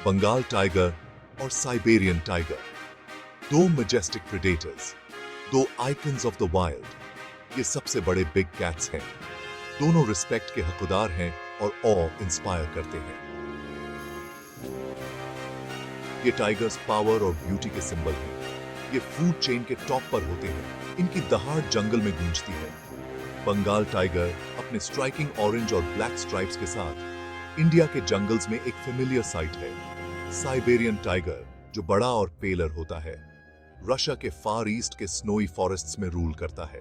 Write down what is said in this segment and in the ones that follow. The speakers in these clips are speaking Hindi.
बंगाल टाइगर और साइबेरियन टाइगर, दो मैजेस्टिक प्रेडेटर्स, दो आइकन्स ऑफ द वाइल्ड। ये सबसे बड़े बिग कैट्स हैं। दोनों रिस्पेक्ट के हकदार हैं और ऑ इंस्पायर करते हैं। ये टाइगर्स पावर और ब्यूटी के सिंबल हैं। ये फूड चेन के टॉप पर होते हैं। इनकी दहाड़ जंगल में गूंजती है। बंगाल टाइगर अपने स्ट्राइकिंग ऑरेंज और ब्लैक स्ट्राइप्स के साथ इंडिया के जंगल्स में एक फेमिलियर साइट है। साइबेरियन टाइगर, जो बड़ा और पेलर होता है, रशिया के फार ईस्ट के स्नोई फॉरेस्ट्स में रूल करता है।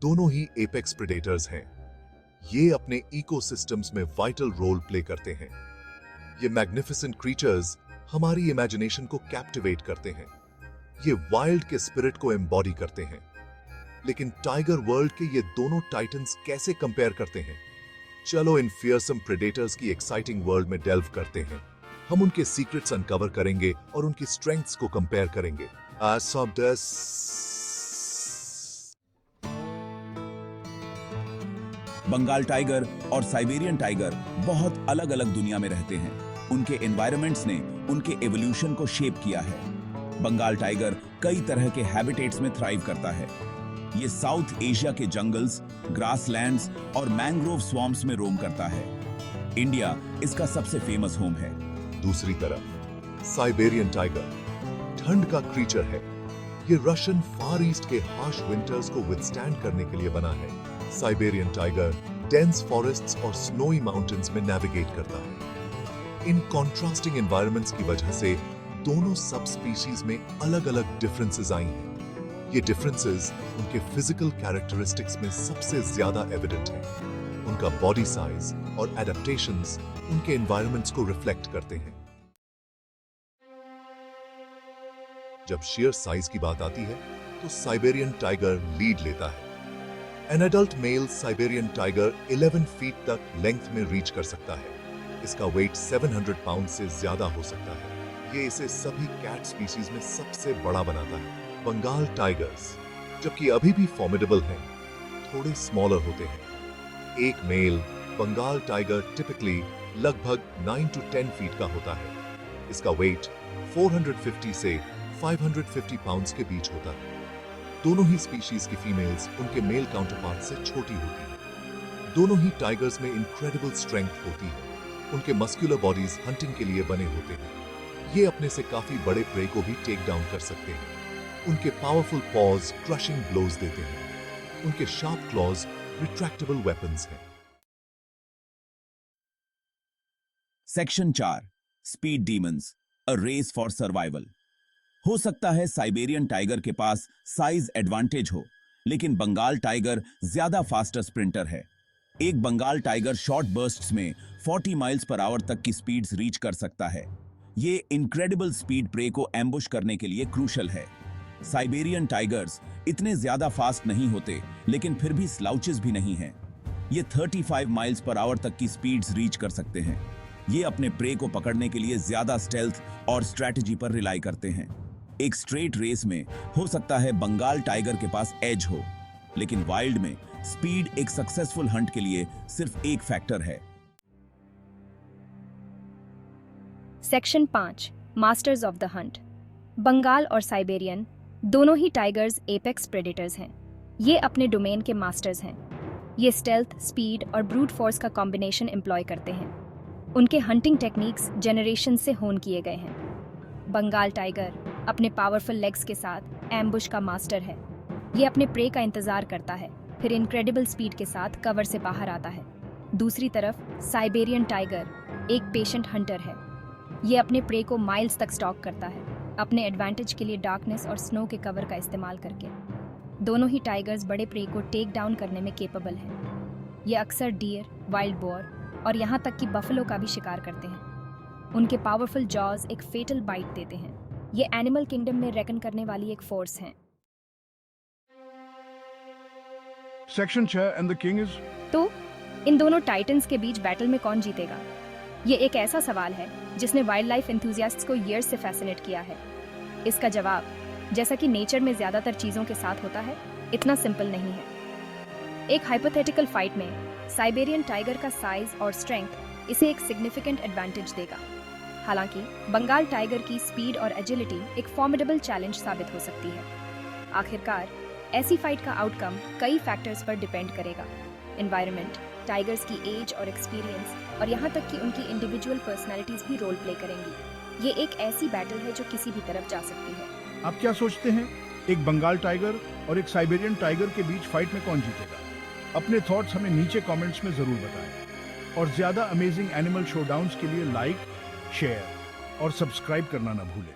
दोनों ही एपेक्स प्रेडेटर्स हैं। ये अपने इकोसिस्टम्स में वाइटल रोल प्ले करते हैं। ये मैग्निफिसेंट क्रीचर्स हमारी इमेजिनेशन को कैप्टिवेट करते हैं। ये वाइल्ड के स्पिरिट को एम्बॉडी करते हैं। लेकिन टाइगर वर्ल्ड के ये दोनों टाइटन्स कैसे कंपेयर करते हैं? चलो इन फियरसम प्रेडेटर्स की एक्साइटिंग वर्ल्ड में डेल्व करते हैं। हम उनके सीक्रेट्स अनकवर करेंगे और उनकी स्ट्रेंथ्स को कंपेयर करेंगे। बंगाल टाइगर और साइबेरियन टाइगर बहुत अलग अलग दुनिया में रहते हैं। उनके एनवायरनमेंट्स ने उनके एवोल्यूशन को शेप किया है। बंगाल टाइगर कई तरह के हैबिटेट्स में थ्राइव करता है। ये साउथ एशिया के जंगल्स, ग्रासलैंड्स और मैंग्रोव स्वॉम्प्स में रोम करता है। इंडिया इसका सबसे फेमस होम है। दूसरी तरफ साइबेरियन टाइगर ठंड का क्रीचर है। ये रशियन फार ईस्ट के हार्श विंटर्स को विथस्टैंड करने के लिए बना है। साइबेरियन टाइगर डेंस फॉरेस्ट्स और स्नोई माउंटेन्स में नेविगेट करता है। इन कॉन्ट्रास्टिंग एनवायरनमेंट्स की वजह से दोनों सब स्पीशीज में अलग अलग डिफरेंसेस आई हैं। ये डिफरेंसेस उनके फिजिकल कैरेक्टरिस्टिक्स में सबसे ज्यादा एविडेंट हैं। उनका बॉडी साइज और एडेप्टेशंस उनके एनवायरनमेंट्स को रिफ्लेक्ट करते हैं। जब शेयर साइज की बात आती है तो साइबेरियन टाइगर लीड लेता है। An adult mail Siberian tiger 11 feet तक लेंथ में रीच कर सकता है। इसका वेट 700 पाउंड से ज्यादा हो सकता है। ये इसे सभी कैट स्पीशीज में सबसे बड़ा बनाता है। बंगाल टाइगर्स, जबकि अभी भी फॉर्मिडेबल हैं, थोड़े स्मॉलर होते हैं। एक मेल बंगाल टाइगर टिपिकली लगभग 9 to 10 फीट का होता है। इसका वेट 450 से 550 पाउंड्स के बीच होता है। दोनों ही स्पीशीज की फीमेल्स उनके मेल काउंटरपार्ट से छोटी होती हैं। दोनों ही टाइगर्स में इनक्रेडिबल स्ट्रेंथ होती है। उनके मस्कुलर बॉडीज हंटिंग के लिए बने होते हैं। ये अपने से काफी बड़े प्रे को भी टेक डाउन कर सकते हैं। उनके पावरफुल पॉज क्रशिंग ब्लोज देते हैं। उनके शार्प क्लॉज रिट्रैक्टेबल वेपन्स हैं। Section 4, speed demons, a race for survival. हो सकता है साइबेरियन टाइगर के पास साइज एडवांटेज हो, लेकिन बंगाल टाइगर ज्यादा फास्टर स्प्रिंटर है। एक बंगाल टाइगर शॉर्ट बर्स्ट्स में 40 माइल्स पर आवर तक की स्पीड्स रीच कर सकता है। ये इनक्रेडिबल स्पीड प्रे को एम्बुश करने के लिए क्रूशल है। साइबेरियन टाइगर्स इतने ज्यादा फास्ट नहीं होते, लेकिन फिर भी स्लाउचेस भी नहीं हैं। ये 35 माइल्स पर आवर तक की स्पीड्स रीच कर सकते हैं। ये अपने प्रे को पकड़ने के लिए ज्यादा स्टेल्थ और स्ट्रैटेजी पर रिलाई करते हैं। एक स्ट्रेट रेस में हो सकता है बंगाल टाइगर के पास एज हो, लेकिन वाइल्ड में स्पीड एक सक्सेसफुल हंट के लिए सिर्फ एक फैक्टर है। Section 5, masters of the hunt. Bengal और साइबेरियन दोनों ही टाइगर्स एपेक्स प्रेडेटर्स हैं। ये अपने डोमेन के मास्टर्स हैं। ये स्टेल्थ, स्पीड और ब्रूट फोर्स का कॉम्बिनेशन एम्प्लॉय करते हैं। उनके हंटिंग टेक्निक्स जनरेशन से होन किए गए हैं। बंगाल टाइगर अपने पावरफुल लेग्स के साथ एम्बुश का मास्टर है। ये अपने प्रे का इंतजार करता है, फिर इनक्रेडिबल स्पीड के साथ कवर से बाहर आता है। दूसरी तरफ साइबेरियन टाइगर एक पेशेंट हंटर है। ये अपने प्रे को माइल्स तक स्टॉक करता है, अपने एडवांटेज के लिए डार्कनेस और स्नो के कवर का इस्तेमाल करके। दोनों ही टाइगर्स बड़े प्रे को टेक डाउन करने में केपेबल हैं। ये अक्सर डियर, वाइल्ड बोर और यहाँ तक कि बफलो का भी शिकार करते हैं। उनके पावरफुल जॉज एक फेटल बाइट देते हैं। ये एनिमल किंगडम में रेकन करने वाली एक फोर्स हैं। Section 6 and the king is. तो इन दोनों टाइटन्स के बीच बैटल में कौन जीतेगा? ये एक ऐसा सवाल है जिसने वाइल्ड लाइफ एंथुसियास्ट्स को ईयर्स से फैसिनेट किया है। इसका जवाब, जैसा कि नेचर में ज्यादातर चीजों के साथ होता है, इतना सिंपल नहीं है। एक हाइपोथेटिकल फाइट में साइबेरियन टाइगर का साइज और स्ट्रेंथ इसे एक सिग्निफिकेंट एडवांटेज देगा। हालांकि बंगाल टाइगर की स्पीड और एजिलिटी एक फॉर्मिडेबल चैलेंज साबित हो सकती है। आखिरकार ऐसी फाइट का आउटकम कई फैक्टर्स पर डिपेंड करेगा। एनवायरनमेंट, टाइगर्स की एज और एक्सपीरियंस और यहाँ तक कि उनकी इंडिविजुअल पर्सनैलिटीज भी रोल प्ले करेंगी। ये एक ऐसी बैटल है जो किसी भी तरफ जा सकती है। आप क्या सोचते हैं, एक बंगाल टाइगर और एक साइबेरियन टाइगर के बीच फाइट में कौन जीतेगा? अपने थॉट्स हमें नीचे कमेंट्स में जरूर बताएं और ज्यादा अमेजिंग एनिमल शोडाउन्स के लिए लाइक, शेयर और सब्सक्राइब करना ना भूलें।